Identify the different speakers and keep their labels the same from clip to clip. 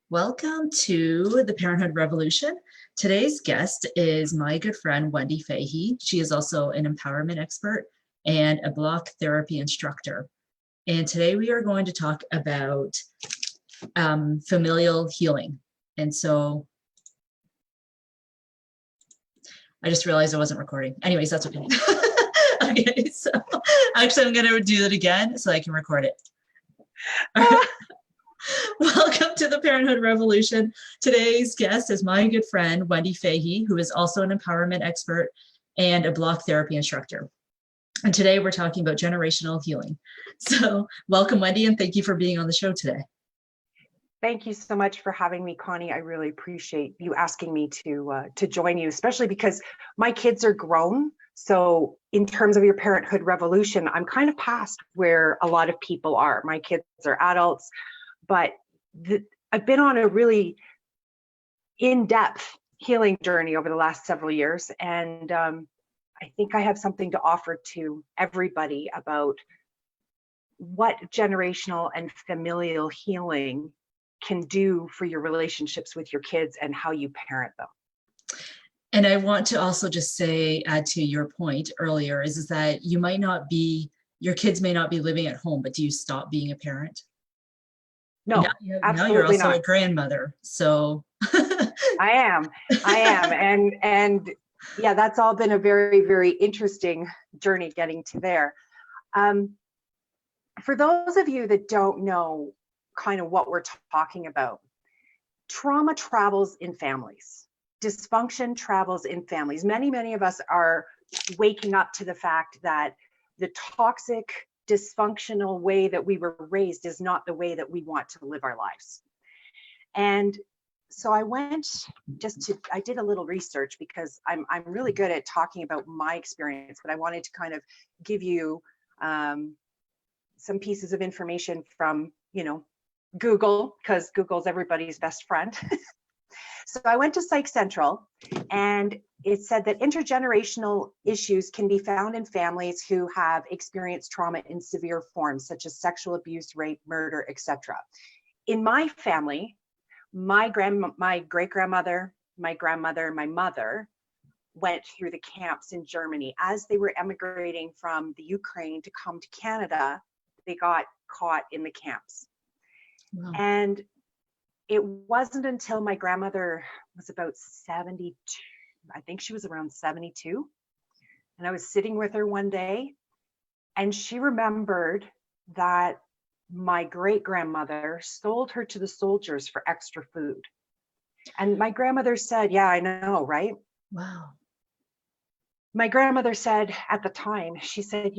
Speaker 1: Welcome to the Parenthood Revolution. Today's guest is my good friend, Wende Fahey. She is also an empowerment expert and a block therapy instructor. And today we are going to talk about familial healing. And so I just realized I wasn't recording. Anyways, that's okay. Okay, so actually I'm going to do it again so I can record it. All right. Welcome to the Parenthood Revolution. Today's guest is my good friend, Wende Fahey, who is also an empowerment expert and a block therapy instructor. And today we're talking about generational healing. So welcome, Wende, and thank you for being on the show today.
Speaker 2: Thank you so much for having me, Connie. I really appreciate you asking me to join you, especially because my kids are grown. So in terms of your Parenthood Revolution, I'm kind of past where a lot of people are. My kids are adults. But I've been on a really in-depth healing journey over the last several years. And I think I have something to offer to everybody about what generational and familial healing can do for your relationships with your kids and how you parent them.
Speaker 1: And I want to also just say, add to your point earlier, is that you might not be, your kids may not be living at home, but do you stop being a parent?
Speaker 2: No, absolutely
Speaker 1: now you're also
Speaker 2: not.
Speaker 1: a grandmother, so.
Speaker 2: I am, and yeah, that's all been a very, very interesting journey getting to there. For those of you that don't know kind of what we're talking about, trauma travels in families. Dysfunction travels in families. Many of us are waking up to the fact that the toxic, dysfunctional way that we were raised is not the way that we want to live our lives. And so I did a little research because I'm really good at talking about my experience, but I wanted to kind of give you some pieces of information from, Google, because Google's everybody's best friend. So I went to Psych Central, and it said that intergenerational issues can be found in families who have experienced trauma in severe forms, such as sexual abuse, rape, murder, etc. In my family, my great-grandmother, my grandmother, my mother went through the camps in Germany. As they were emigrating from the Ukraine to come to Canada, they got caught in the camps. Wow. And it wasn't until my grandmother was about 72, I think she was around 72, and I was sitting with her one day, and she remembered that my great-grandmother sold her to the soldiers for extra food. And my grandmother said, yeah, I know, right?
Speaker 1: Wow.
Speaker 2: My grandmother said at the time, she said,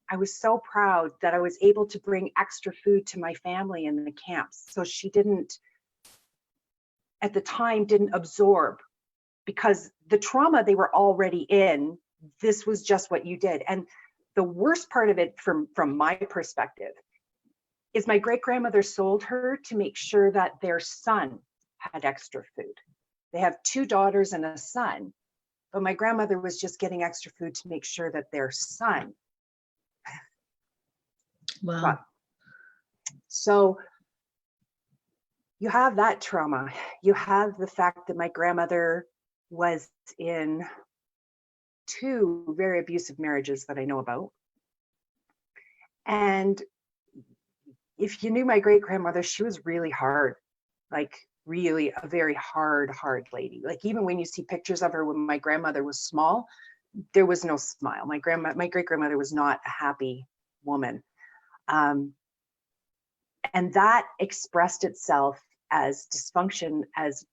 Speaker 2: I was so proud that I was able to bring extra food to my family in the camps. So she didn't, at the time, didn't absorb, because the trauma they were already in, this was just what you did. And the worst part of it from my perspective is my great-grandmother sold her to make sure that their son had extra food. They have 2 daughters and a son, but my grandmother was just getting extra food to make sure that their son.
Speaker 1: Wow.
Speaker 2: But, so you have that trauma. You have the fact that my grandmother was in 2 very abusive marriages that I know about. And if you knew my great-grandmother, she was really hard, like really a very hard lady. Like even when you see pictures of her when my grandmother was small, there was no smile. My great-grandmother was not a happy woman. And that expressed itself as dysfunction as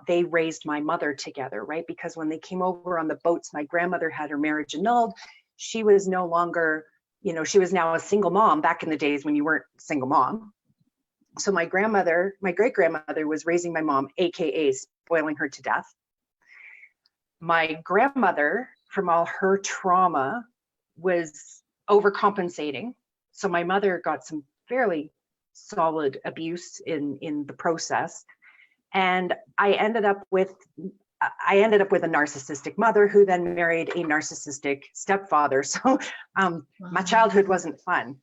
Speaker 2: they raised my mother together, right? Because when they came over on the boats, my grandmother had her marriage annulled. She was no longer, she was now a single mom back in the days when you weren't a single mom. So my great-grandmother was raising my mom, AKA spoiling her to death. My grandmother, from all her trauma, was overcompensating. So my mother got some fairly solid abuse in the process. And I ended up with a narcissistic mother who then married a narcissistic stepfather. So my childhood wasn't fun.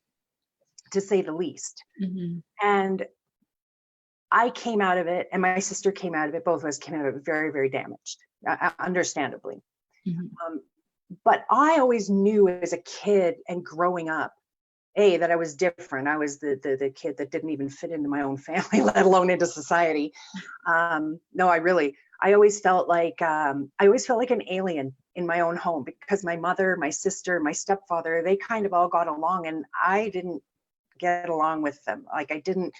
Speaker 2: to say the least.
Speaker 1: Mm-hmm.
Speaker 2: And I came out of it, and my sister came out of it. Both of us came out of it very, very damaged, understandably.
Speaker 1: Mm-hmm.
Speaker 2: But I always knew as a kid and growing up, that I was different. I was the kid that didn't even fit into my own family, let alone into society. No, I always felt like an alien in my own home, because my mother, my sister, my stepfather, they kind of all got along, and I didn't get along with them. Like I didn't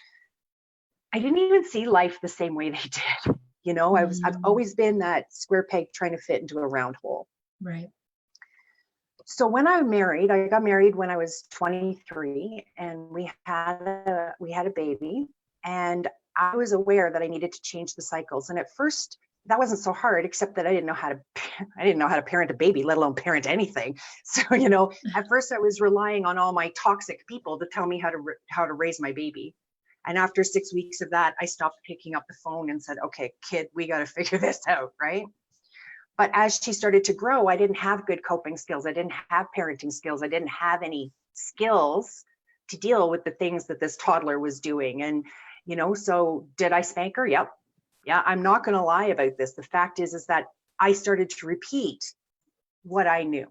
Speaker 2: even see life the same way they did. I've always been that square peg trying to fit into a round hole.
Speaker 1: Right.
Speaker 2: So when I got married when I was 23, and we had a baby, and I was aware that I needed to change the cycles. And at first that wasn't so hard, except that I didn't know how to parent a baby, let alone parent anything. So, at first I was relying on all my toxic people to tell me how to raise my baby. And after 6 weeks of that, I stopped picking up the phone and said, okay, kid, we got to figure this out. Right. But as she started to grow, I didn't have good coping skills. I didn't have parenting skills. I didn't have any skills to deal with the things that this toddler was doing. And, so did I spank her? Yep. Yeah, I'm not going to lie about this. The fact is that I started to repeat what I knew.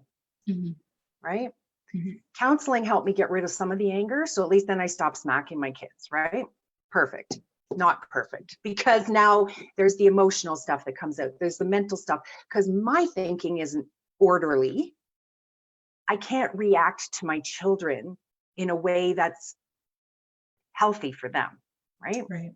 Speaker 1: Mm-hmm.
Speaker 2: Right.
Speaker 1: Mm-hmm.
Speaker 2: Counseling helped me get rid of some of the anger. So at least then I stopped smacking my kids. Right. Perfect. Not perfect, because now there's the emotional stuff that comes out. There's the mental stuff, because my thinking isn't orderly. I can't react to my children in a way that's healthy for them. Right.
Speaker 1: Right.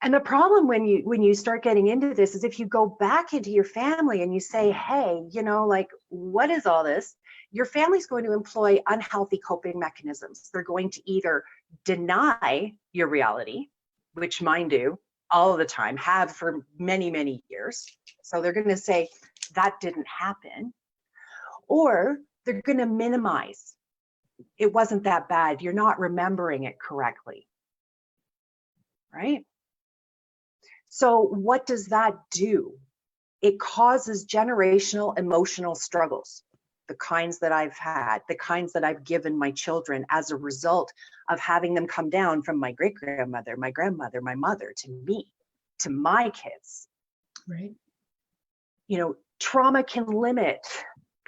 Speaker 2: And the problem when you start getting into this is if you go back into your family and you say, hey, like, what is all this? Your family's going to employ unhealthy coping mechanisms. They're going to either deny your reality, which mine do all the time, have for many, many years. So they're going to say that didn't happen, or they're going to minimize. It wasn't that bad. You're not remembering it correctly. Right? So what does that do? It causes generational emotional struggles, the kinds that I've had, the kinds that I've given my children as a result of having them come down from my great-grandmother, my grandmother, my mother, to me, to my kids.
Speaker 1: Right.
Speaker 2: Trauma can limit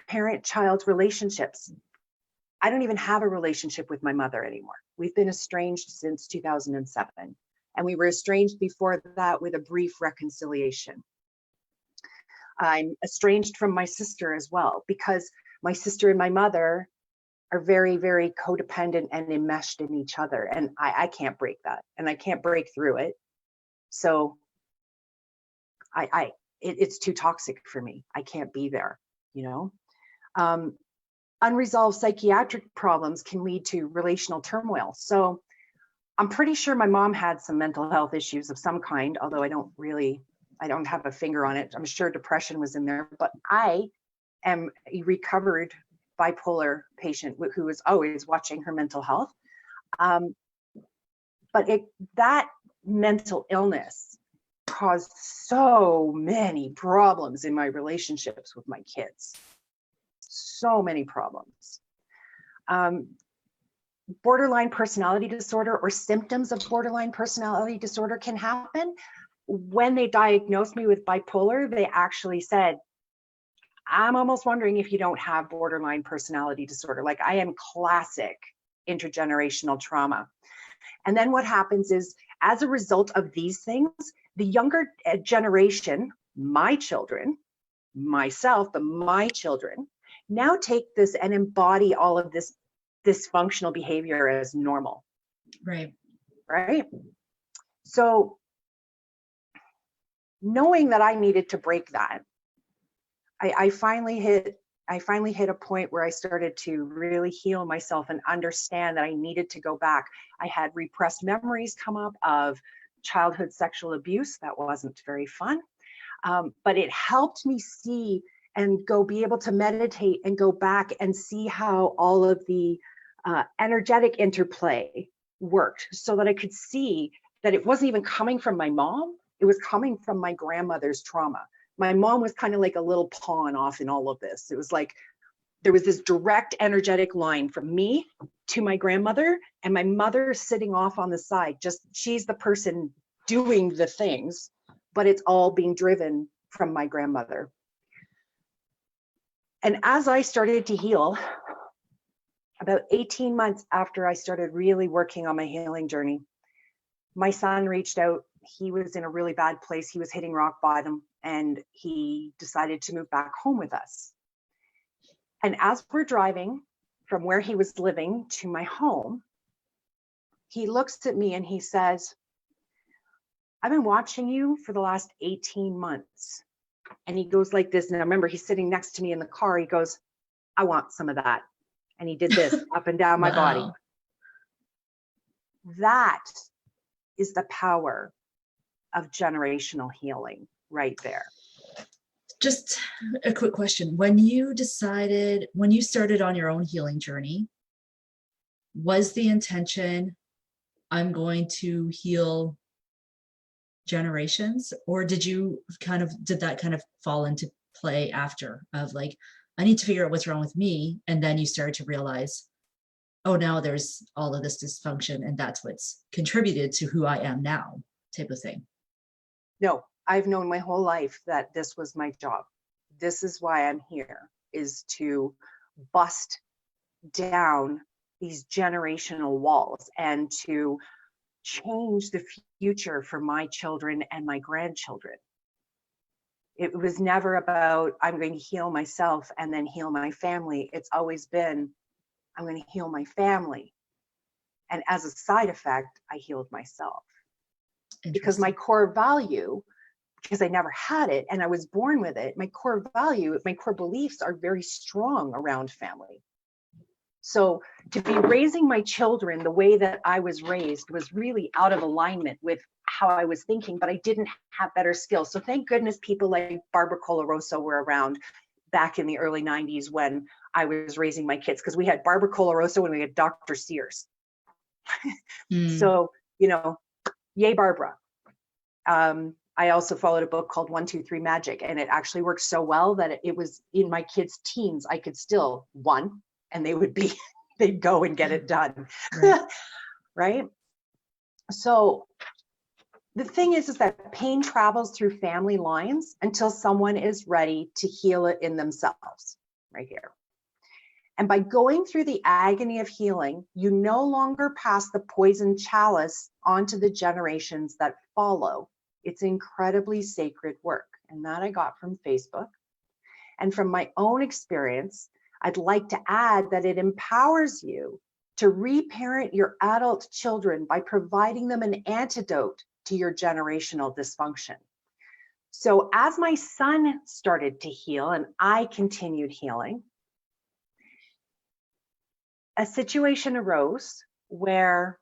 Speaker 2: parent-child relationships. I don't even have a relationship with my mother anymore. We've been estranged since 2007. And we were estranged before that with a brief reconciliation. I'm estranged from my sister as well, because my sister and my mother are very, very codependent and enmeshed in each other. And I can't break that, and I can't break through it. So it's too toxic for me. I can't be there, Unresolved psychiatric problems can lead to relational turmoil. So I'm pretty sure my mom had some mental health issues of some kind, although I don't have a finger on it. I'm sure depression was in there, but I am a recovered bipolar patient who is always watching her mental health. But that mental illness caused so many problems in my relationships with my kids. So many problems. Borderline personality disorder or symptoms of borderline personality disorder can happen. When they diagnosed me with bipolar, they actually said, I'm almost wondering if you don't have borderline personality disorder. Like, I am classic intergenerational trauma. And then what happens is, as a result of these things, the younger generation, my children, myself, but my children, now take this and embody all of this dysfunctional behavior as normal.
Speaker 1: Right.
Speaker 2: Right. So knowing that I needed to break that, I finally hit a point where I started to really heal myself and understand that I needed to go back. I had repressed memories come up of childhood sexual abuse. That wasn't very fun. But it helped me see and be able to meditate and go back and see how all of the energetic interplay worked, so that I could see that it wasn't even coming from my mom. It was coming from my grandmother's trauma. My mom was kind of like a little pawn off in all of this. It was like there was this direct energetic line from me to my grandmother, and my mother sitting off on the side. Just, she's the person doing the things, but it's all being driven from my grandmother. And as I started to heal, about 18 months after I started really working on my healing journey, my son reached out. He was in a really bad place. He was hitting rock bottom, and he decided to move back home with us. And as we're driving from where he was living to my home, he looks at me and he says, I've been watching you for the last 18 months. And he goes like this. Now remember, he's sitting next to me in the car. He goes, I want some of that. And he did this up and down my body. That is the power of generational healing right there.
Speaker 1: Just a quick question. When you started on your own healing journey, was the intention, I'm going to heal generations, or did that kind of fall into play after, of like, I need to figure out what's wrong with me, and then you started to realize, oh, now there's all of this dysfunction, and that's what's contributed to who I am now, type of thing?
Speaker 2: No, I've known my whole life that this was my job. This is why I'm here, is to bust down these generational walls and to change the future for my children and my grandchildren. It was never about, I'm going to heal myself and then heal my family. It's always been, I'm going to heal my family. And as a side effect, I healed myself. Because my core value, because I never had it and I was born with it, my core value, my core beliefs are very strong around family. So to be raising my children the way that I was raised was really out of alignment with how I was thinking, but I didn't have better skills. So thank goodness people like Barbara Coloroso were around back in the early 90s when I was raising my kids, because we had Barbara Coloroso and we had Dr. Sears. So, you know, yay, Barbara. I also followed a book called 1, 2, 3 Magic, and it actually worked so well that it was in my kids' teens, I could still and they'd go and get it done. Right. Right? So the thing is that pain travels through family lines until someone is ready to heal it in themselves, right here. And by going through the agony of healing, you no longer pass the poison chalice onto the generations that follow. It's incredibly sacred work. And that I got from Facebook. And from my own experience, I'd like to add that it empowers you to reparent your adult children by providing them an antidote to your generational dysfunction. So as my son started to heal and I continued healing, a situation arose where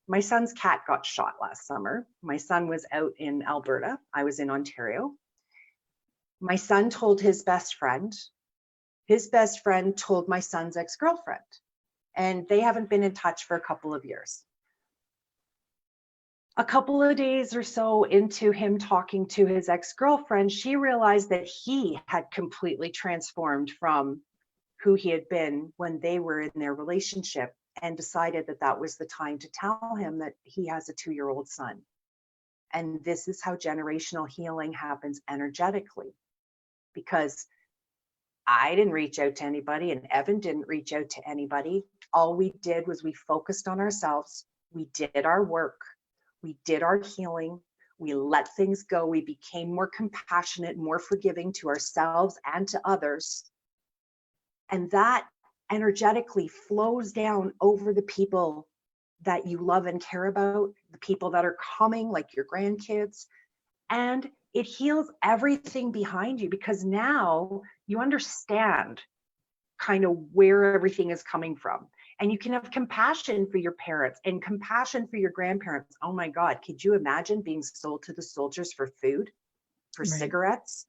Speaker 2: my son's cat got shot last summer. My son was out in Alberta. I was in Ontario. My son told his best friend. His best friend told my son's ex-girlfriend. And they haven't been in touch for a couple of years. A couple of days or so into him talking to his ex-girlfriend, she realized that he had completely transformed from who he had been when they were in their relationship, and decided that that was the time to tell him that he has a 2-year-old son. And this is how generational healing happens energetically, because I didn't reach out to anybody and Evan didn't reach out to anybody. All we did was we focused on ourselves. We did our work. We did our healing. We let things go. We became more compassionate, more forgiving to ourselves and to others. And that energetically flows down over the people that you love and care about, the people that are coming, like your grandkids, and it heals everything behind you, because now you understand kind of where everything is coming from, and you can have compassion for your parents and compassion for your grandparents. Oh my God, could you imagine being sold to the soldiers for food, for
Speaker 1: Right.
Speaker 2: cigarettes?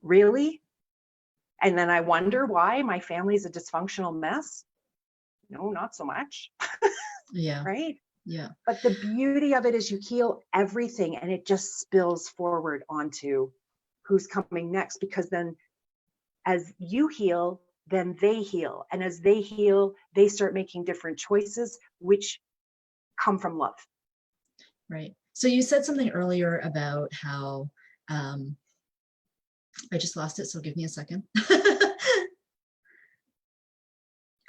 Speaker 2: Really? And then I wonder why my family's a dysfunctional mess. No, not so much.
Speaker 1: Yeah.
Speaker 2: Right?
Speaker 1: Yeah.
Speaker 2: But the beauty of it is you heal everything and it just spills forward onto who's coming next, because then as you heal, then they heal. And as they heal, they start making different choices, which come from love.
Speaker 1: Right. So you said something earlier about how, I just lost it, so give me a second.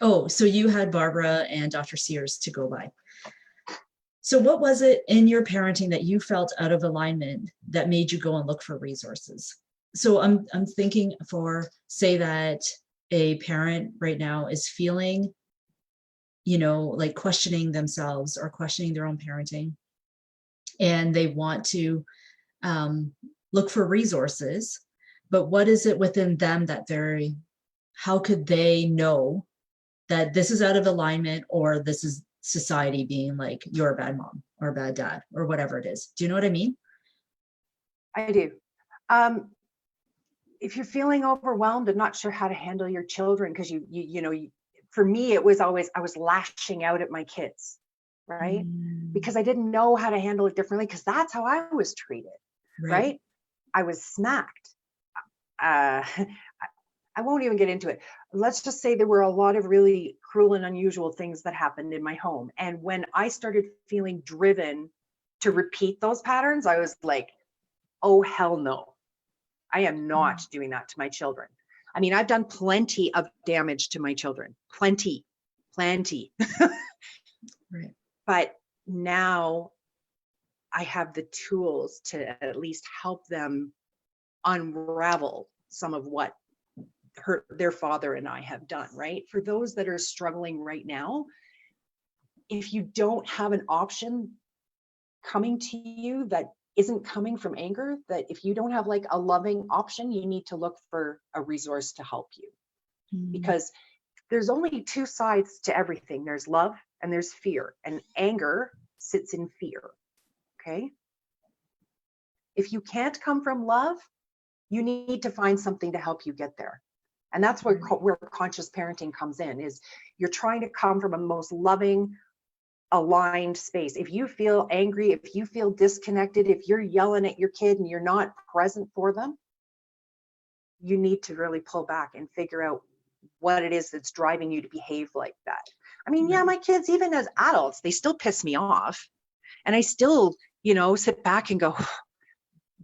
Speaker 1: Oh, so you had Barbara and Dr. Sears to go by. So what was it in your parenting that you felt out of alignment that made you go and look for resources? So I'm thinking for, say that a parent right now is feeling, like questioning themselves or questioning their own parenting, and they want to look for resources, but what is it within them that how could they know that this is out of alignment, or this is society being like, you're a bad mom or a bad dad or whatever it is? Do you know what I mean?
Speaker 2: I do. If you're feeling overwhelmed and not sure how to handle your children, because for me, it was always, I was lashing out at my kids, right? Because I didn't know how to handle it differently, because that's how I was treated, right? I was smacked. I won't even get into it. Let's just say there were a lot of really cruel and unusual things that happened in my home. And when I started feeling driven to repeat those patterns, I was like, oh, hell no. I am not doing that to my children. I mean, I've done plenty of damage to my children. Plenty.
Speaker 1: Right.
Speaker 2: But now I have the tools to at least help them unravel some of what their father and I have done, right? For those that are struggling right now, if you don't have an option coming to you that isn't coming from anger, that if you don't have like a loving option, you need to look for a resource to help you. Because there's only two sides to everything. There's love and there's fear, and anger sits in fear. Okay. If you can't come from love, you need to find something to help you get there. And that's where conscious parenting comes in, is you're trying to come from a most loving, aligned space. If you feel angry, if you feel disconnected, if you're yelling at your kid and you're not present for them, you need to really pull back and figure out what it is that's driving you to behave like that. I mean, yeah, my kids, even as adults, they still piss me off. And I still, sit back and go,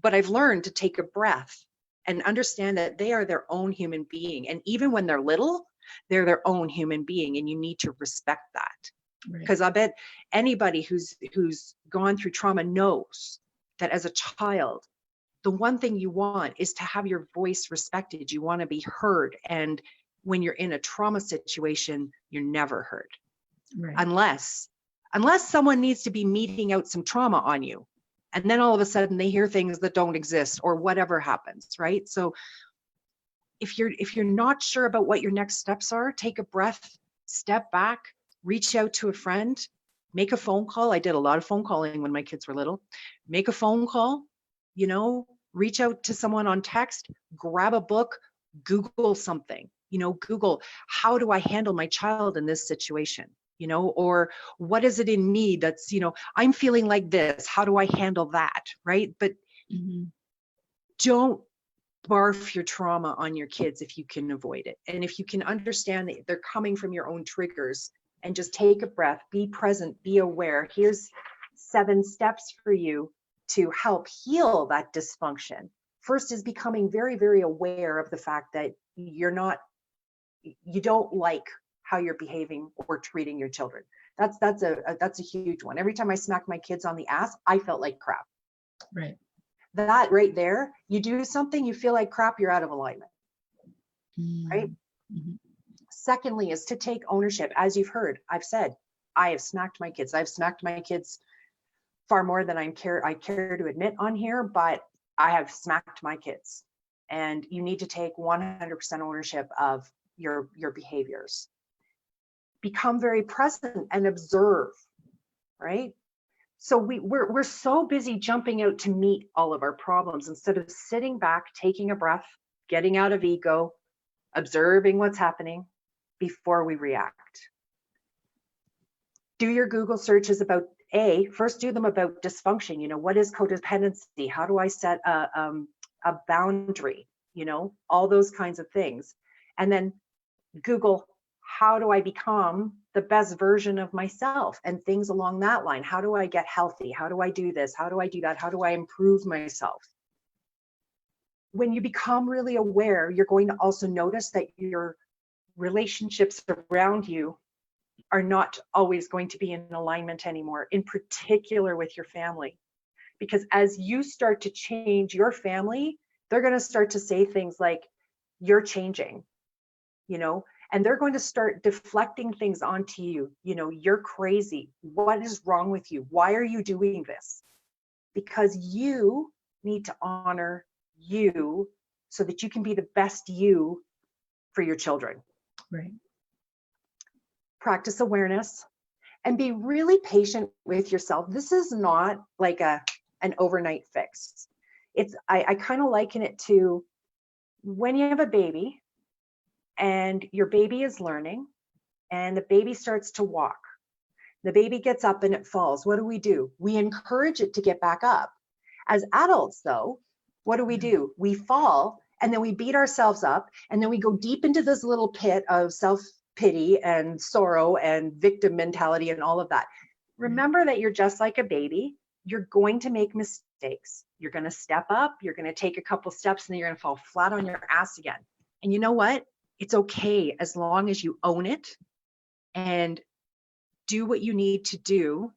Speaker 2: but I've learned to take a breath and understand that they are their own human being. And even when they're little, they're their own human being, and you need to respect that. Because I bet anybody who's gone through trauma knows that as a child, the one thing you want is to have your voice respected. You want to be heard. And when you're in a trauma situation, you're never heard. Unless someone needs to be meting out some trauma on you. And then all of a sudden they hear things that don't exist, or whatever happens, right? So if you're not sure about what your next steps are, take a breath, step back, reach out to a friend, make a phone call. I did a lot of phone calling when my kids were little. Make a phone call, reach out to someone on text, grab a book, Google something, Google, how do I handle my child in this situation? Or what is it in me that's, I'm feeling like this, how do I handle that? Right. But don't barf your trauma on your kids if you can avoid it. And if you can understand that they're coming from your own triggers, and just take a breath, be present, be aware. Here's 7 steps for you to help heal that dysfunction. First is becoming very, very aware of the fact that you don't like how you're behaving or treating your children. That's a huge one. Every time I smack my kids on the ass, I felt like crap.
Speaker 1: Right.
Speaker 2: That right there, you do something, you feel like crap, you're out of alignment. Right? Secondly, is to take ownership. As you've heard, I've said, I have smacked my kids. I've smacked my kids far more than I care to admit on here, but I have smacked my kids. And you need to take 100% ownership of your behaviors. Become very present and observe, right? So we're so busy jumping out to meet all of our problems instead of sitting back, taking a breath, getting out of ego, observing what's happening before we react. Do your Google searches about first do them about dysfunction. What is codependency? How do I set a boundary? All those kinds of things. And then Google, how do I become the best version of myself, and things along that line. How do I get healthy? How do I do this? How do I do that? How do I improve myself? When you become really aware, you're going to also notice that your relationships around you are not always going to be in alignment anymore, in particular with your family. Because as you start to change your family, they're going to start to say things like, you're changing, you know, and they're going to start deflecting things onto you. You know, you're crazy. What is wrong with you? Why are you doing this? Because you need to honor you so that you can be the best you for your children.
Speaker 1: Right.
Speaker 2: Practice awareness and be really patient with yourself. This is not like an overnight fix. I kind of liken it to when you have a baby and your baby is learning and the baby starts to walk. The baby gets up and it falls. What do? We encourage it to get back up. As adults, though, what do? We fall and then we beat ourselves up and then we go deep into this little pit of self-pity and sorrow and victim mentality and all of that. Remember that you're just like a baby. You're going to make mistakes. You're going to step up. You're going to take a couple steps and then you're going to fall flat on your ass again. And you know what? It's okay as long as you own it and do what you need to do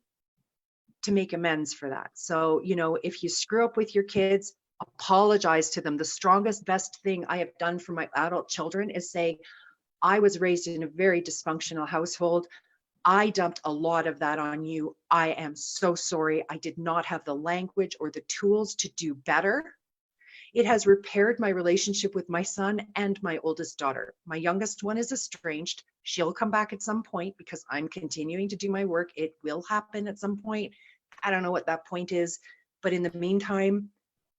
Speaker 2: to make amends for that. So, you know, if you screw up with your kids, apologize to them. The strongest, best thing I have done for my adult children is say, I was raised in a very dysfunctional household. I dumped a lot of that on you. I am so sorry. I did not have the language or the tools to do better. It has repaired my relationship with my son and my oldest daughter. My youngest one is estranged. She'll come back at some point because I'm continuing to do my work. It will happen at some point. I don't know what that point is, but in the meantime,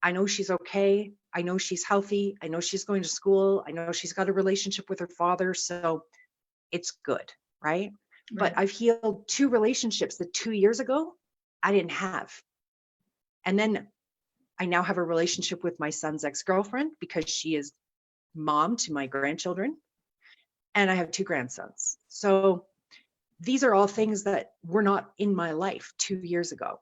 Speaker 2: I know she's okay. I know she's healthy. I know she's going to school. I know she's got a relationship with her father. So it's good, right? But I've healed 2 relationships that 2 years ago I didn't have. And then I now have a relationship with my son's ex-girlfriend because she is mom to my grandchildren. And I have 2 grandsons. So these are all things that were not in my life 2 years ago.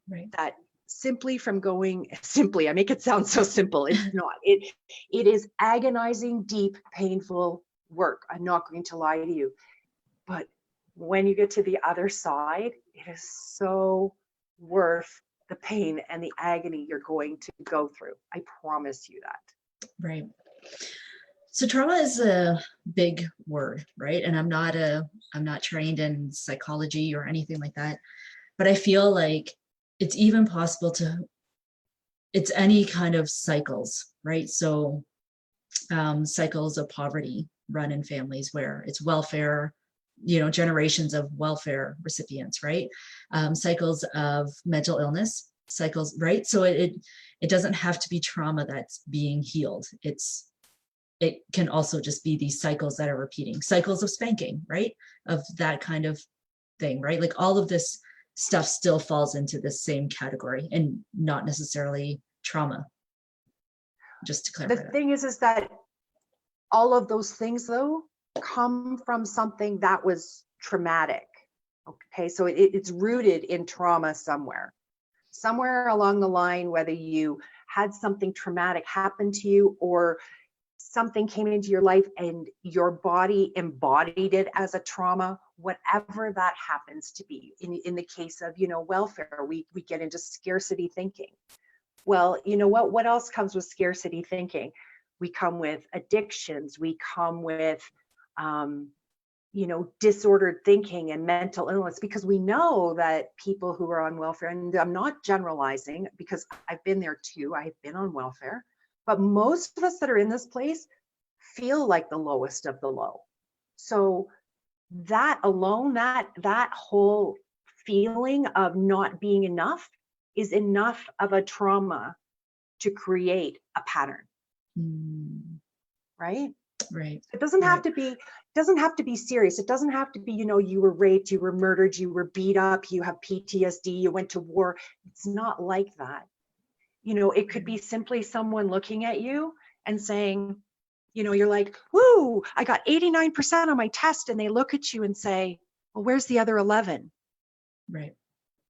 Speaker 1: Right.
Speaker 2: That simply from going, I make it sound so simple. It's not. It is agonizing, deep, painful work. I'm not going to lie to you. But when you get to the other side, it is so worth the pain and the agony you're going to go through. I promise you that.
Speaker 1: Right. So trauma is a big word, right? And I'm not trained in psychology or anything like that, but I feel like it's even possible it's any kind of cycles, right? So cycles of poverty run in families where it's welfare, you know, generations of welfare recipients, right? Cycles of mental illness, cycles, right? So it doesn't have to be trauma that's being healed. It can also just be these cycles that are repeating, cycles of spanking, right? Of that kind of thing, right? Like all of this stuff still falls into this same category and not necessarily trauma. Just to clarify
Speaker 2: The thing is that all of those things, though, come from something that was traumatic. Okay, so it's rooted in trauma somewhere along the line, whether you had something traumatic happen to you or something came into your life and your body embodied it as a trauma, whatever that happens to be. In the case of, you know, welfare, we get into scarcity thinking. Well, you know what else comes with scarcity thinking? We come with addictions. We come with, you know, disordered thinking and mental illness, because we know that people who are on welfare, and I'm not generalizing because I've been there too, I've been on welfare, but most of us that are in this place feel like the lowest of the low. So that alone, that whole feeling of not being enough is enough of a trauma to create a pattern. Right?
Speaker 1: Right.
Speaker 2: It doesn't have to be, serious. It doesn't have to be, you know, you were raped, you were murdered, you were beat up, you have PTSD, you went to war. It's not like that. You know, it could be simply someone looking at you and saying, You're like, woo, I got 89% on my test. And they look at you and say, well, where's the other 11?
Speaker 1: Right.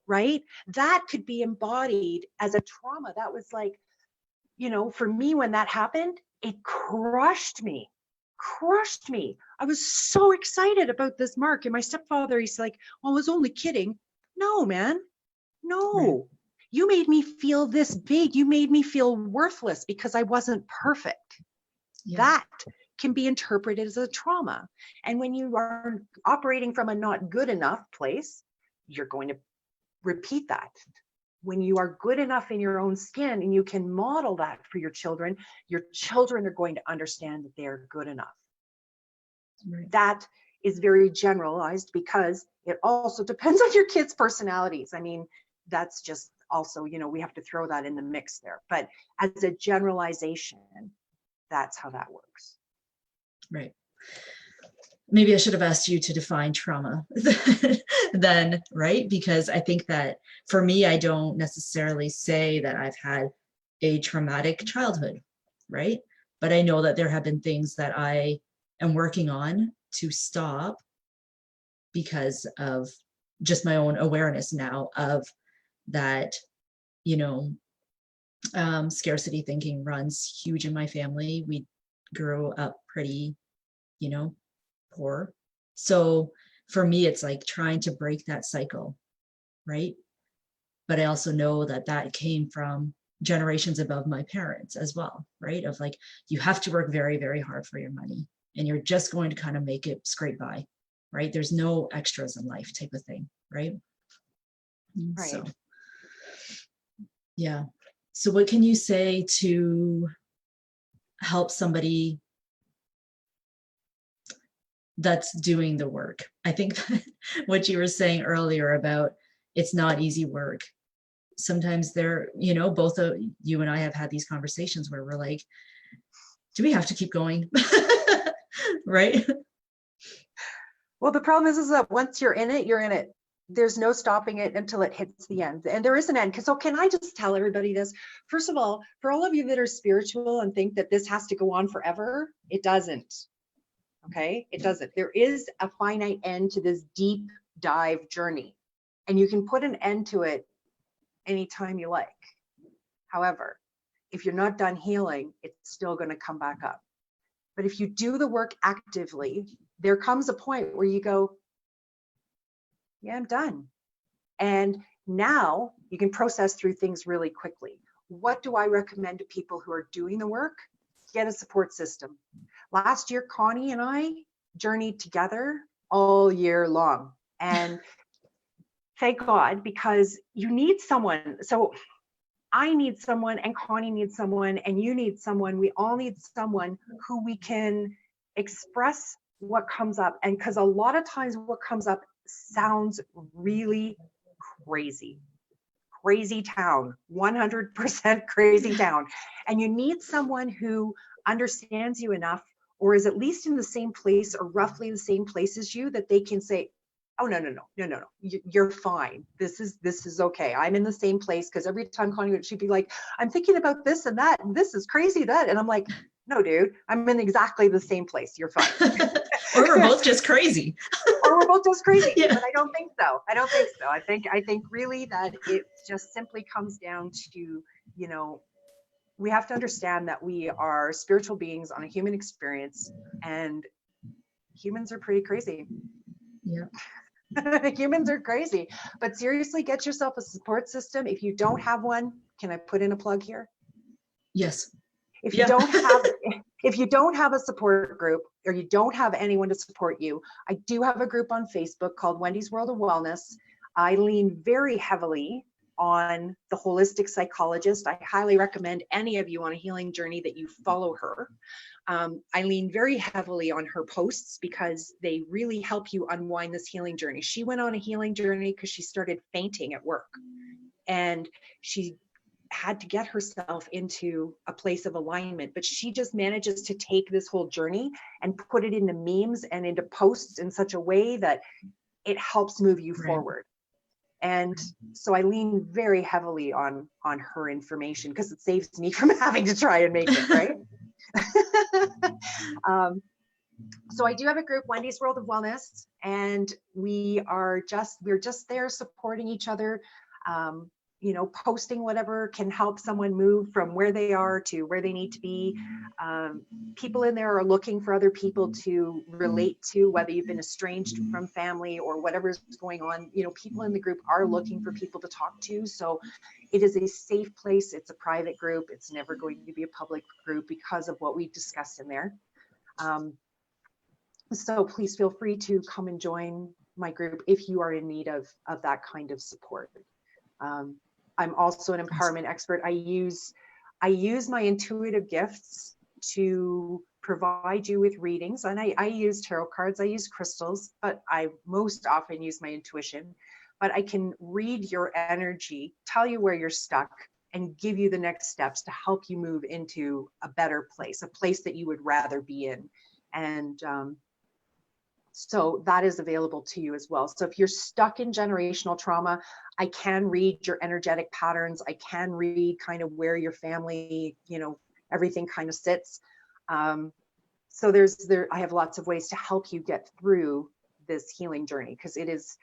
Speaker 2: Right? That could be embodied as a trauma. That was like, for me, when that happened, it crushed me. I was so excited about this mark. And my stepfather, he's like, well, I was only kidding. No, man, no.
Speaker 1: Right.
Speaker 2: You made me feel this big. You made me feel worthless because I wasn't perfect.
Speaker 1: Yeah.
Speaker 2: That can be interpreted as a trauma. And when you are operating from a not good enough place, you're going to repeat that. When you are good enough in your own skin and you can model that for your children are going to understand that they're good enough.
Speaker 1: Right.
Speaker 2: That is very generalized because it also depends on your kids' personalities. I mean, that's just also, we have to throw that in the mix there. But as a generalization, that's how that works.
Speaker 1: Right. Maybe I should have asked you to define trauma then, right? Because I think that for me, I don't necessarily say that I've had a traumatic childhood, right? But I know that there have been things that I am working on to stop because of just my own awareness now of that, scarcity thinking runs huge in my family. We grew up pretty, poor. So for me, it's like trying to break that cycle, right? But I also know that that came from generations above my parents as well, right? Of like, you have to work very, very hard for your money and you're just going to kind of make it scrape by, right? There's no extras in life type of thing, right?
Speaker 2: Right.
Speaker 1: So, yeah. So what can you say to help somebody that's doing the work? I think what you were saying earlier about it's not easy work. Sometimes both of you and I have had these conversations where we're like, do we have to keep going? Right?
Speaker 2: Well, the problem is that once you're in it, you're in it. There's no stopping it until it hits the end. And there is an end. So can I just tell everybody this? First of all, for all of you that are spiritual and think that this has to go on forever, it doesn't. Okay? It doesn't. There is a finite end to this deep dive journey. And you can put an end to it anytime you like. However, if you're not done healing, it's still going to come back up. But if you do the work actively, there comes a point where you go, yeah, I'm done. And now you can process through things really quickly. What do I recommend to people who are doing the work? Get a support system. Last year, Connie and I journeyed together all year long. And thank God, because you need someone. So I need someone, and Connie needs someone, and you need someone. We all need someone who we can express what comes up. And because a lot of times what comes up sounds really crazy. Crazy town, 100% crazy town. And you need someone who understands you enough, or is at least in the same place or roughly the same place as you, that they can say, oh, no. You're fine. This is okay. I'm in the same place. Because every time Connie would, she'd be like, I'm thinking about this and that, and this is crazy, that. And I'm like, no, dude, I'm in exactly the same place. You're fine.
Speaker 1: Or we're both just crazy.
Speaker 2: Or we're both just crazy.
Speaker 1: Yeah.
Speaker 2: But I don't think so. I think really that it just simply comes down to, we have to understand that we are spiritual beings on a human experience, and humans are pretty crazy.
Speaker 1: Yeah.
Speaker 2: Humans are crazy. But seriously, get yourself a support system. If you don't have one, can I put in a plug here?
Speaker 1: Yes.
Speaker 2: If you don't have a support group, or you don't have anyone to support you, I do have a group on Facebook called Wendy's World of Wellness. I lean very heavily on the holistic psychologist. I highly recommend any of you on a healing journey that you follow her. I lean very heavily on her posts because they really help you unwind this healing journey. She went on a healing journey because she started fainting at work, and she had to get herself into a place of alignment, but she just manages to take this whole journey and put it into memes and into posts in such a way that it helps move you forward. And so I lean very heavily on her information because it saves me from having to try and make it, right? So I do have a group, Wendy's World of Wellness, and we're just there supporting each other, posting whatever can help someone move from where they are to where they need to be. People in there are looking for other people to relate to, whether you've been estranged from family or whatever's going on. People in the group are looking for people to talk to. So it is a safe place. It's a private group. It's never going to be a public group because of what we've discussed in there. So please feel free to come and join my group if you are in need of that kind of support. I'm also an empowerment expert. I use my intuitive gifts to provide you with readings, and I use tarot cards, I use crystals, but I most often use my intuition. But I can read your energy, tell you where you're stuck, and give you the next steps to help you move into a better place, a place that you would rather be in. And so that is available to you as well. So if you're stuck in generational trauma, I can read your energetic patterns. I can read kind of where your family, everything kind of sits. So I have lots of ways to help you get through this healing journey, because it is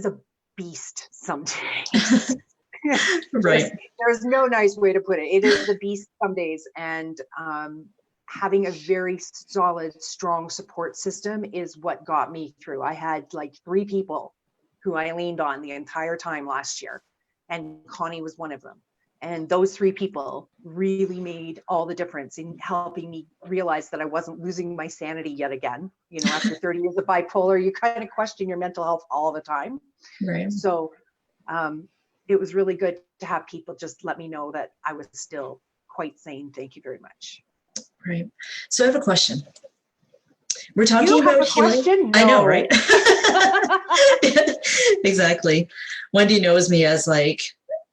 Speaker 2: a beast some days.
Speaker 1: Right.
Speaker 2: There's no nice way to put it. It is the beast some days. And having a very solid, strong support system is what got me through. I had like 3 people who I leaned on the entire time last year, and Connie was one of them. And those 3 people really made all the difference in helping me realize that I wasn't losing my sanity yet again. After 30 years of bipolar, you kind of question your mental health all the time.
Speaker 1: Right.
Speaker 2: So it was really good to have people just let me know that I was still quite sane. Thank you very much.
Speaker 1: Right. So I have a question. We're talking about
Speaker 2: healing. No.
Speaker 1: I know, right? Exactly. Wendy knows me as I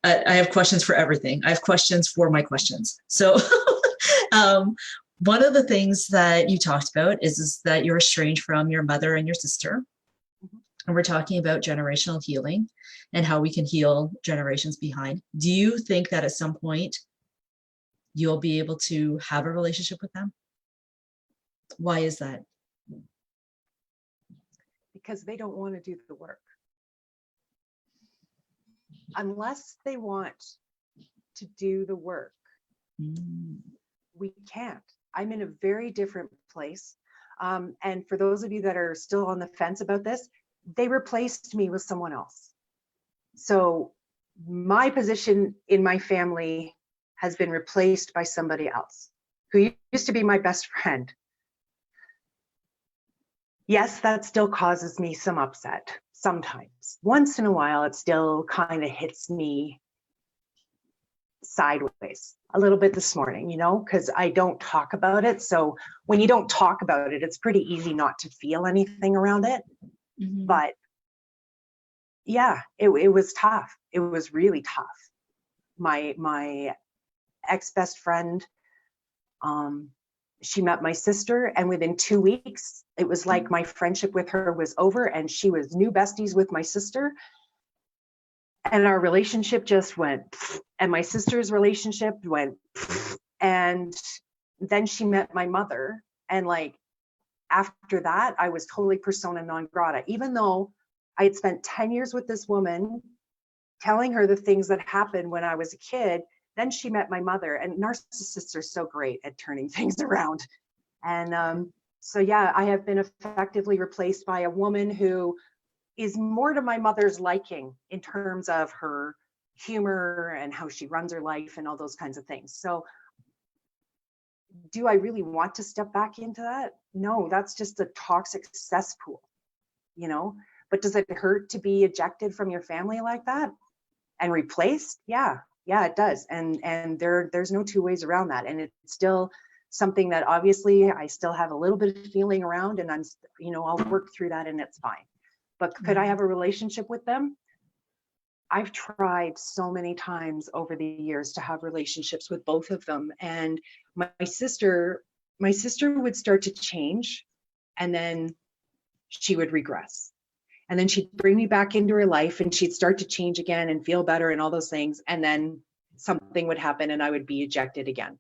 Speaker 1: have questions for everything. I have questions for my questions. So one of the things that you talked about is that you're estranged from your mother and your sister. Mm-hmm. And we're talking about generational healing and how we can heal generations behind. Do you think that at some point you'll be able to have a relationship with them? Why is that?
Speaker 2: Because they don't want to do the work. Unless they want to do the work, we can't. I'm in a very different place. And for those of you that are still on the fence about this, they replaced me with someone else. So my position in my family has been replaced by somebody else who used to be my best friend. Yes, that still causes me some upset sometimes. Once in a while, it still kind of hits me sideways a little bit this morning, because I don't talk about it. So when you don't talk about it, it's pretty easy not to feel anything around it. Mm-hmm. But yeah, it was tough. It was really tough. My ex-best friend, she met my sister, and within 2 weeks, it was like my friendship with her was over, and she was new besties with my sister. And our relationship just went, and my sister's relationship went, and then she met my mother. And after that, I was totally persona non grata, even though I had spent 10 years with this woman, telling her the things that happened when I was a kid. Then she met my mother, and narcissists are so great at turning things around. And so, yeah, I have been effectively replaced by a woman who is more to my mother's liking in terms of her humor and how she runs her life and all those kinds of things. So do I really want to step back into that? No, that's just a toxic cesspool, but does it hurt to be ejected from your family like that and replaced? Yeah, it does. And there's no 2 ways around that. And it's still something that obviously I still have a little bit of feeling around, and I'm, I'll work through that and it's fine. But could I have a relationship with them? I've tried so many times over the years to have relationships with both of them. And my sister would start to change, and then she would regress. And then she'd bring me back into her life, and she'd start to change again and feel better and all those things. And then something would happen and I would be ejected again.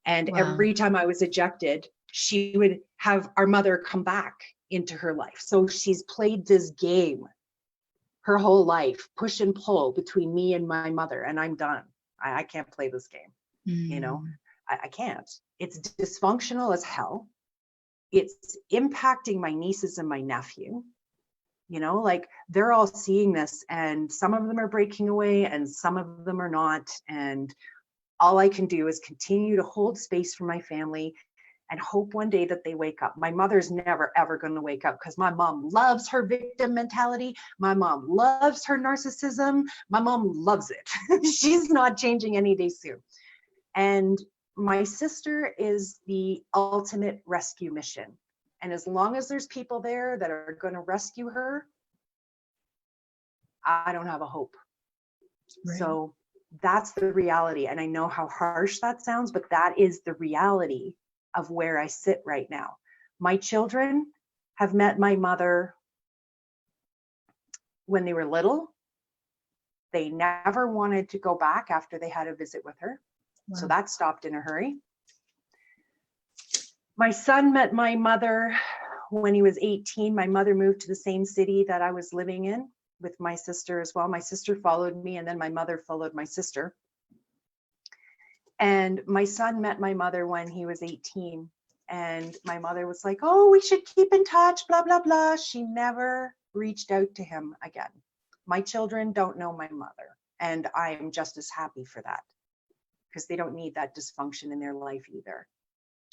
Speaker 2: And
Speaker 1: Wow.
Speaker 2: every time I was ejected, she would have our mother come back into her life. So she's played this game her whole life, push and pull between me and my mother, and I'm done. I can't play this game. You know, I can't. It's dysfunctional as hell. It's impacting my nieces and my nephew. You know, like they're all seeing this, and some of them are breaking away and some of them are not. And all I can do is continue to hold space for my family and hope one day that they wake up. My mother's never, ever going to wake up because my mom loves her victim mentality. My mom loves her narcissism. My mom loves it. She's not changing any day soon. And my sister is the ultimate rescue mission. And as long as there's people there that are going to rescue her, I don't have a hope. Right. So that's the reality. And I know how harsh that sounds, but that is the reality of where I sit right now. My children have met my mother when they were little. They never wanted to go back after they had a visit with her. Wow. So that stopped in a hurry. My son met my mother when he was 18. My mother moved to the same city that I was living in with my sister as well. My sister followed me, and then my mother followed my sister. And my son met my mother when he was 18. And my mother was like, oh, we should keep in touch, blah, blah, blah. She never reached out to him again. My children don't know my mother. And I am just as happy for that, because they don't need that dysfunction in their life either.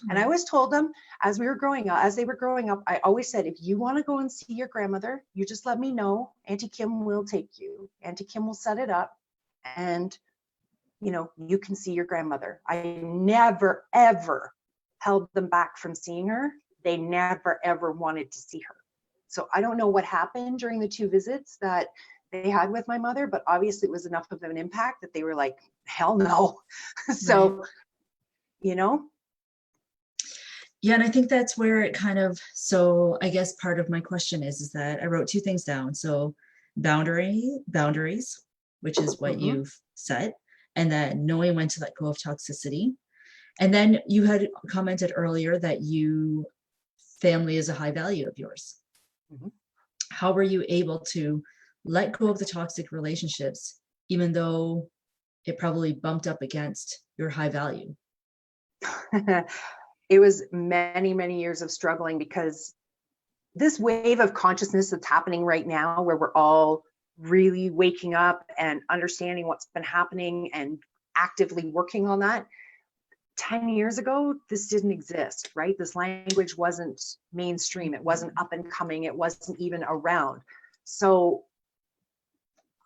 Speaker 2: Mm-hmm. And I always told them as they were growing up, I always said, if you want to go and see your grandmother, you just let me know. Auntie Kim will take you. Auntie Kim will set it up. And you know, you can see your grandmother. I never, ever held them back from seeing her. They never, ever wanted to see her. So I don't know what happened during the 2 visits that they had with my mother, but obviously it was enough of an impact that they were like, hell no. So, right. You know?
Speaker 1: Yeah, and I think that's where it kind of, so I guess part of my question is that I wrote 2 things down. So boundaries, which is what you've set, and that knowing when to let go of toxicity. And then you had commented earlier that family is a high value of yours. Mm-hmm. How were you able to let go of the toxic relationships, even though it probably bumped up against your high value?
Speaker 2: It was many, many years of struggling, because this wave of consciousness that's happening right now, where we're all really waking up and understanding what's been happening and actively working on that. 10 years ago, this didn't exist, right? This language wasn't mainstream. It wasn't up and coming. It wasn't even around. So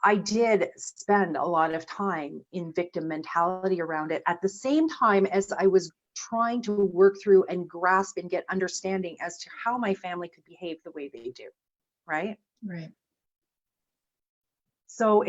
Speaker 2: I did spend a lot of time in victim mentality around it, at the same time as I was trying to work through and grasp and get understanding as to how my family could behave the way they do, right?
Speaker 1: Right.
Speaker 2: So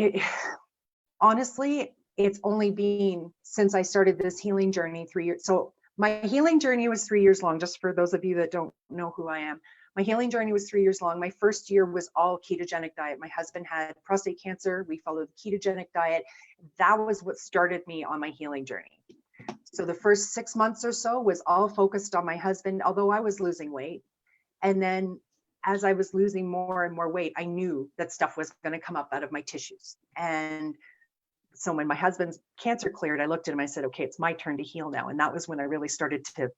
Speaker 2: honestly, it's only been since I started this healing journey 3 years. So my healing journey was 3 years long, just for those of you that don't know who I am. My healing journey was 3 years long. My first year was all ketogenic diet. My husband had prostate cancer. We followed the ketogenic diet. That was what started me on my healing journey. So the first 6 months or so was all focused on my husband, although I was losing weight. And then as I was losing more and more weight, I knew that stuff was going to come up out of my tissues. And so when my husband's cancer cleared, I looked at him, I said, okay, it's my turn to heal now. And that was when I really started to,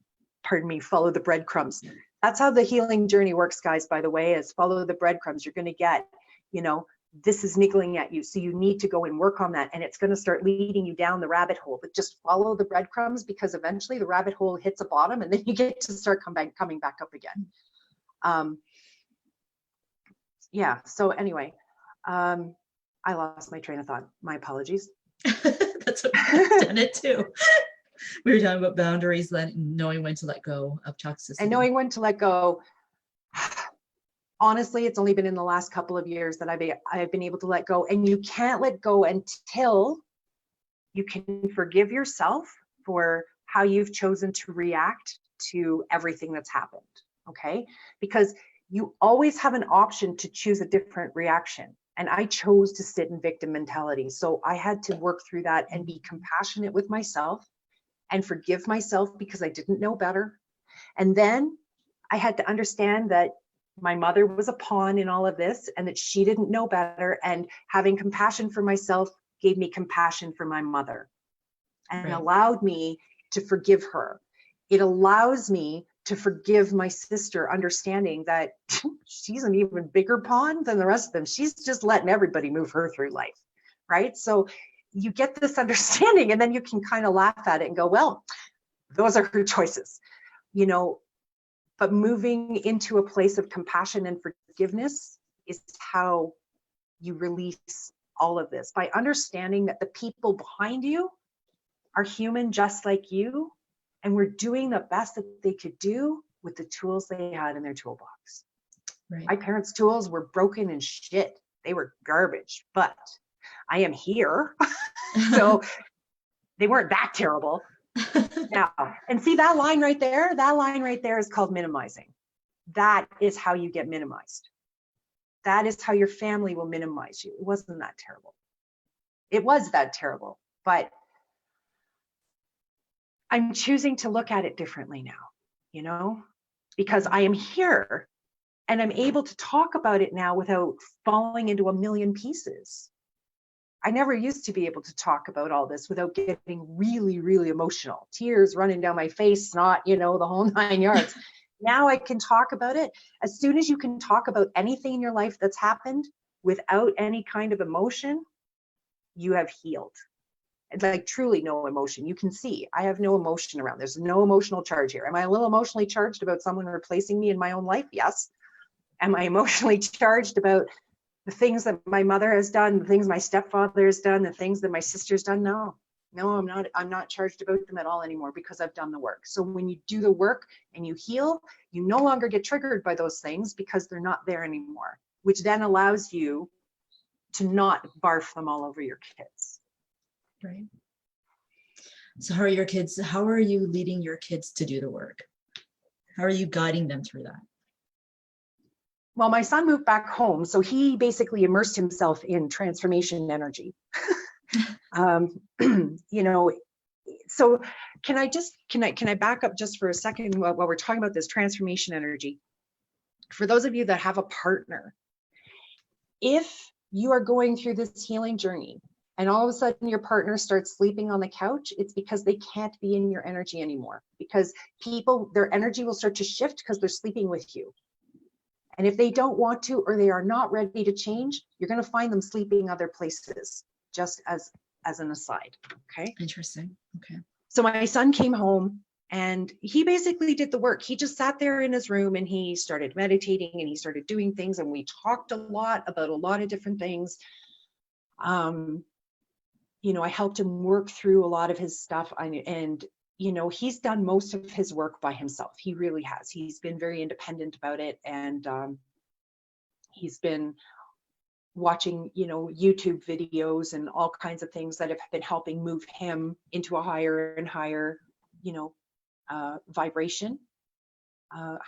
Speaker 2: follow the breadcrumbs. That's how the healing journey works, guys, by the way, is follow the breadcrumbs. You're going to get, this is niggling at you. So you need to go and work on that. And it's going to start leading you down the rabbit hole, but just follow the breadcrumbs, because eventually the rabbit hole hits a bottom and then you get to start coming back up again. So anyway, I lost my train of thought. My apologies.
Speaker 1: That's okay. I've done it too. We were talking about boundaries, knowing when to let go of toxicity.
Speaker 2: And knowing when to let go. Honestly, it's only been in the last couple of years that I've been able to let go. And you can't let go until you can forgive yourself for how you've chosen to react to everything that's happened. Okay? Because you always have an option to choose a different reaction. And I chose to sit in victim mentality. So I had to work through that and be compassionate with myself and forgive myself because I didn't know better. And then I had to understand that my mother was a pawn in all of this and that she didn't know better. And having compassion for myself gave me compassion for my mother and
Speaker 1: Right.
Speaker 2: allowed me to forgive her. It allows me to forgive my sister, understanding that she's an even bigger pawn than the rest of them. She's just letting everybody move her through life, right? So you get this understanding, and then you can kind of laugh at it and go, well, those are her choices, you know. But moving into a place of compassion and forgiveness is how you release all of this, by understanding that the people behind you are human just like you, and we're doing the best that they could do with the tools they had in their toolbox.
Speaker 1: Right.
Speaker 2: My parents' tools were broken and shit. They were garbage, but I am here. So they weren't that terrible. Now, and see that line right there? That line right there is called minimizing. That is how you get minimized. That is how your family will minimize you. It wasn't that terrible. It was that terrible, but I'm choosing to look at it differently now, you know, because I am here and I'm able to talk about it now without falling into a million pieces. I never used to be able to talk about all this without getting really, really emotional, tears running down my face, snot, you know, the whole 9 yards. Now I can talk about it. As soon as you can talk about anything in your life that's happened without any kind of emotion, you have healed. Like truly no emotion. You can see I have no emotion around. There's no emotional charge here. Am I a little emotionally charged about someone replacing me in my own life? Yes. Am I emotionally charged about the things that my mother has done, the things my stepfather has done, the things that my sister's done? No, I'm not charged about them at all anymore because I've done the work. So when you do the work and you heal, you no longer get triggered by those things because they're not there anymore, which then allows you to not barf them all over your kids.
Speaker 1: Right. So how are you leading your kids to do the work? How are you guiding them through that?
Speaker 2: Well, my son moved back home, so he basically immersed himself in transformation energy. You know, so can I back up just for a second while we're talking about this transformation energy? For those of you that have a partner, if you are going through this healing journey and all of a sudden your partner starts sleeping on the couch, it's because they can't be in your energy anymore, because their energy will start to shift because they're sleeping with you. And if they don't want to, or they are not ready to change, you're going to find them sleeping other places, just as an aside. Okay.
Speaker 1: Interesting. Okay.
Speaker 2: So my son came home and he basically did the work. He just sat there in his room and he started meditating and he started doing things. And we talked a lot about a lot of different things. You know, I helped him work through a lot of his stuff. And you know, he's done most of his work by himself. He really has. He's been very independent about it. And he's been watching, you know, YouTube videos and all kinds of things that have been helping move him into a higher and higher, you know, vibration.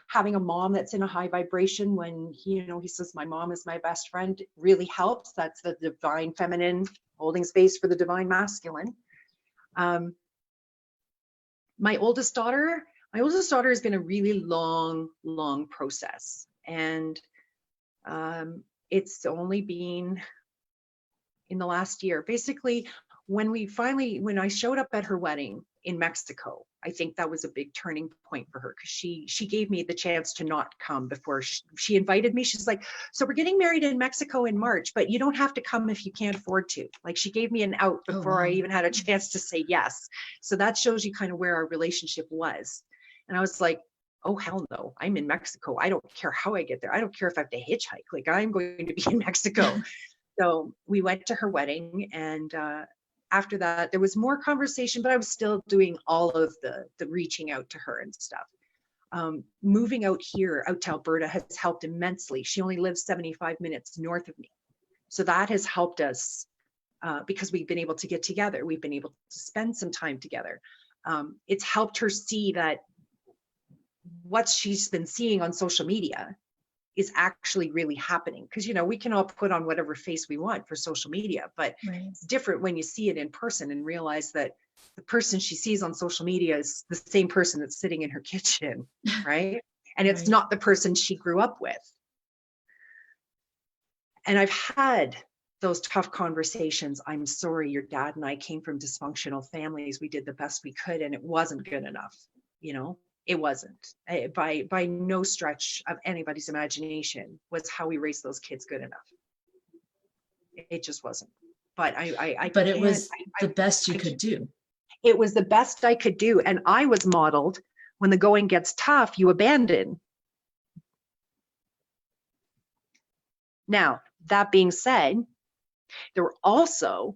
Speaker 2: Having a mom that's in a high vibration, when he says, my mom is my best friend, really helps. That's the divine feminine holding space for the divine masculine. My oldest daughter has been a really long process. And it's only been in the last year. Basically, when I showed up at her wedding in Mexico, I think that was a big turning point for her, because she gave me the chance to not come before she invited me. She's like, so we're getting married in Mexico in March, but you don't have to come if you can't afford to. Like, she gave me an out before I even had a chance to say yes. So that shows you kind of where our relationship was. And I was like, oh, hell no, I'm in Mexico. I don't care how I get there. I don't care if I have to hitchhike. Like, I'm going to be in Mexico. So we went to her wedding, and after that, there was more conversation, but I was still doing all of the reaching out to her and stuff. Moving out to Alberta has helped immensely. She only lives 75 minutes north of me. So that has helped us because we've been able to get together. We've been able to spend some time together. It's helped her see that what she's been seeing on social media is actually really happening. Because, you know, we can all put on whatever face we want for social media, but It's different when you see it in person and realize that the person she sees on social media is the same person that's sitting in her kitchen, right? And it's
Speaker 1: Right.
Speaker 2: not the person she grew up with. And I've had those tough conversations. I'm sorry, your dad and I came from dysfunctional families. We did the best we could, and it wasn't good enough. You know, it wasn't. By no stretch of anybody's imagination was how we raised those kids good enough. It just wasn't. But
Speaker 1: But it was the best you could do.
Speaker 2: It was the best I could do. And I was modeled, when the going gets tough, you abandon. Now, that being said, there were also,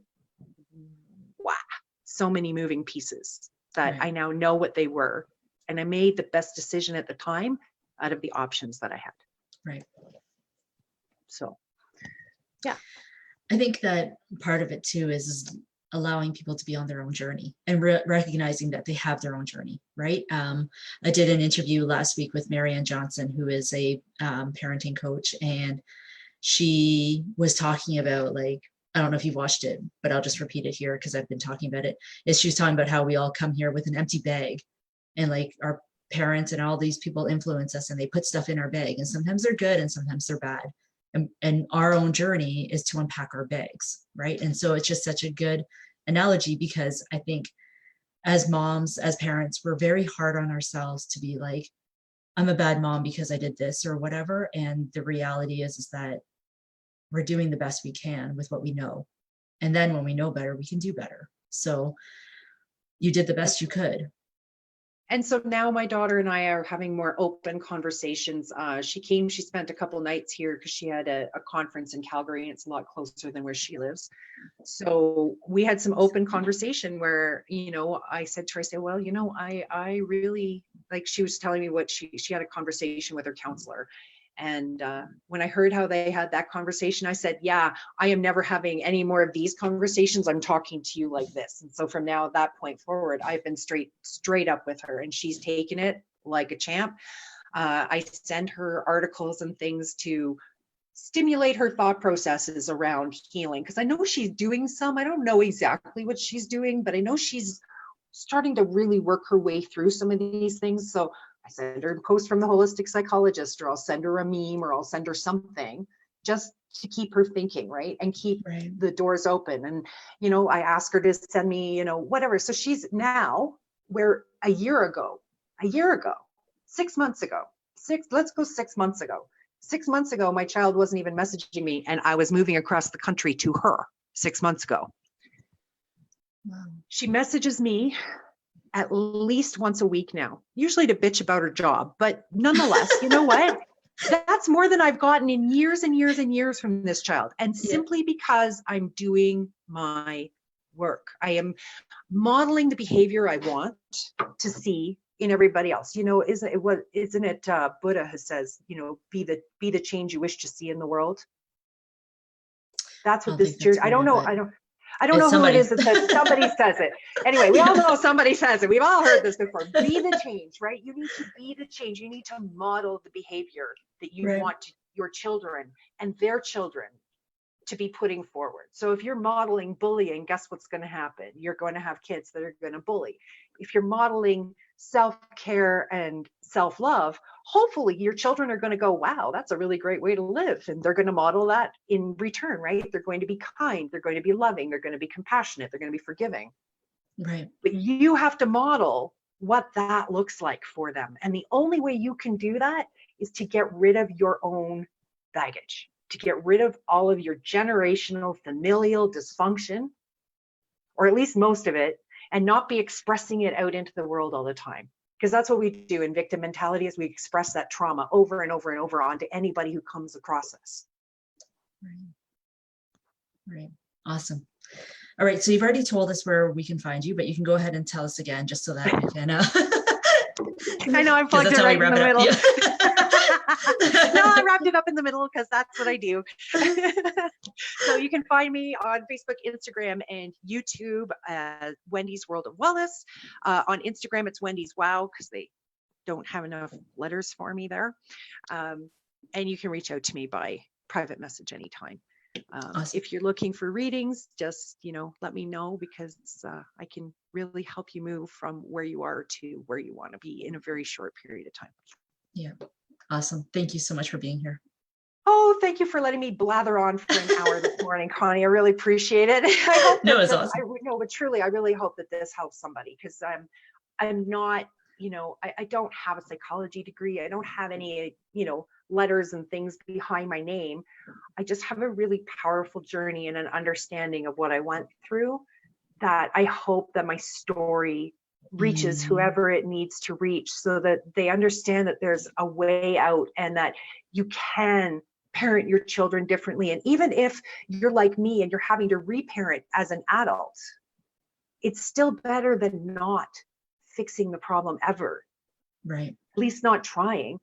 Speaker 2: so many moving pieces that
Speaker 1: Right.
Speaker 2: I now know what they were. And I made the best decision at the time out of the options that I had.
Speaker 1: Right.
Speaker 2: So, yeah.
Speaker 1: I think that part of it too is allowing people to be on their own journey and recognizing that they have their own journey, right? I did an interview last week with Marianne Johnson, who is a parenting coach, and she was talking about, like, I don't know if you've watched it, but I'll just repeat it here because I've been talking about it. Is she was talking about how we all come here with an empty bag, and like our parents and all these people influence us and they put stuff in our bag, and sometimes they're good and sometimes they're bad. And our own journey is to unpack our bags, right? And so it's just such a good analogy, because I think as moms, as parents, we're very hard on ourselves to be like, I'm a bad mom because I did this or whatever. And the reality is that we're doing the best we can with what we know. And then when we know better, we can do better. So you did the best you could.
Speaker 2: And so now my daughter and I are having more open conversations. She spent a couple nights here because she had a conference in Calgary, and it's a lot closer than where she lives. So we had some open conversation where, I said to her, I said, well, I really, like, she was telling me what she had a conversation with her counselor. And when I heard how they had that conversation, I said, yeah, I am never having any more of these conversations. I'm talking to you like this. And so from now, that point forward, I've been straight up with her, and she's taken it like a champ. I send her articles and things to stimulate her thought processes around healing, because I know she's doing some. I don't know exactly what she's doing, but I know she's starting to really work her way through some of these things. So I send her a post from the holistic psychologist, or I'll send her a meme, or I'll send her something just to keep her thinking, right? And keep the doors open. And, I ask her to send me, whatever. So she's now where a year ago, 6 months ago, let's go 6 months ago. 6 months ago, my child wasn't even messaging me, and I was moving across the country to her 6 months ago. Wow. She messages me at least once a week now, usually to bitch about her job. But nonetheless, you know what? That's more than I've gotten in years and years and years from this child. And simply because I'm doing my work, I am modeling the behavior I want to see in everybody else. Isn't it Buddha who says, be the change you wish to see in the world? That's what this journey, I don't know who somebody. It is that says, somebody says it. Anyway, we all know somebody says it. We've all heard this before. Be the change, right? You need to be the change. You need to model the behavior that you want your children and their children to be putting forward. So if you're modeling bullying, guess what's going to happen? You're going to have kids that are going to bully. If you're modeling self-care and self-love, hopefully your children are going to go, wow, that's a really great way to live. And they're going to model that in return, right? They're going to be kind. They're going to be loving. They're going to be compassionate. They're going to be forgiving.
Speaker 1: Right.
Speaker 2: But you have to model what that looks like for them. And the only way you can do that is to get rid of your own baggage, to get rid of all of your generational familial dysfunction, or at least most of it, and not be expressing it out into the world all the time. Because that's what we do in victim mentality, is we express that trauma over and over and over onto anybody who comes across us.
Speaker 1: Right. Awesome. All right. So you've already told us where we can find you, but you can go ahead and tell us again, just so that we can.
Speaker 2: I know I plugged it right in the middle.
Speaker 1: Yeah.
Speaker 2: No, I wrapped it up in the middle because that's what I do. So you can find me on Facebook, Instagram, and YouTube as Wendy's World of Wellness. On Instagram, it's Wendy's Wow, because they don't have enough letters for me there. And you can reach out to me by private message anytime.
Speaker 1: Awesome.
Speaker 2: If you're looking for readings, just, let me know, because I can really help you move from where you are to where you want to be in a very short period of time.
Speaker 1: Yeah. Awesome. Thank you so much for being here.
Speaker 2: Oh, thank you for letting me blather on for an hour this morning, Connie. I really appreciate it. I hope
Speaker 1: No, it's
Speaker 2: that
Speaker 1: awesome.
Speaker 2: but truly, I really hope that this helps somebody, because I'm not, I don't have a psychology degree. I don't have any, letters and things behind my name. I just have a really powerful journey and an understanding of what I went through, that I hope that my story reaches whoever it needs to reach, so that they understand that there's a way out, and that you can parent your children differently. And even if you're like me and you're having to reparent as an adult, it's still better than not fixing the problem ever.
Speaker 1: Right.
Speaker 2: At least not trying.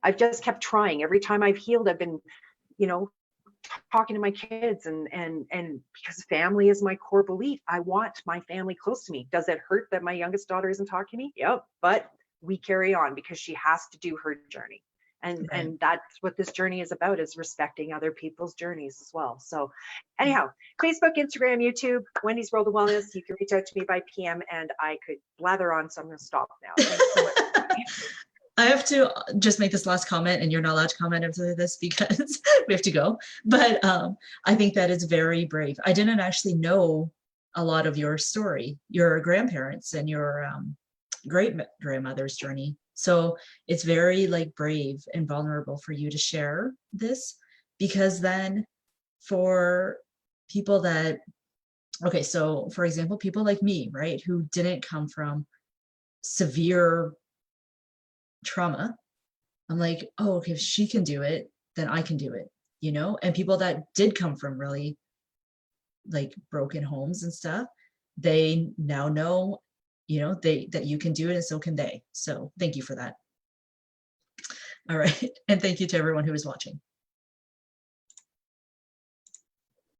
Speaker 2: I've just kept trying. Every time I've healed, I've been, talking to my kids, and because family is my core belief. I want my family close to me. Does it hurt that my youngest daughter isn't talking to me? Yep. But we carry on, because she has to do her journey. And that's what this journey is about, is respecting other people's journeys as well. So anyhow, Facebook, Instagram, YouTube, Wendy's World of Wellness. You can reach out to me by PM, and I could blather on, so I'm going to stop now. Thanks so much.
Speaker 1: I have to just make this last comment, and you're not allowed to comment after this because we have to go. But I think that is very brave. I didn't actually know a lot of your story, your grandparents and your great grandmother's journey. So it's very brave and vulnerable for you to share this, because then for people that, okay, so for example, people like me, right, who didn't come from severe trauma, I'm like, oh, okay, if she can do it, then I can do it, and people that did come from really broken homes and stuff, they now know, that you can do it, and so can they. So thank you for that. All right. And thank you to everyone who is watching.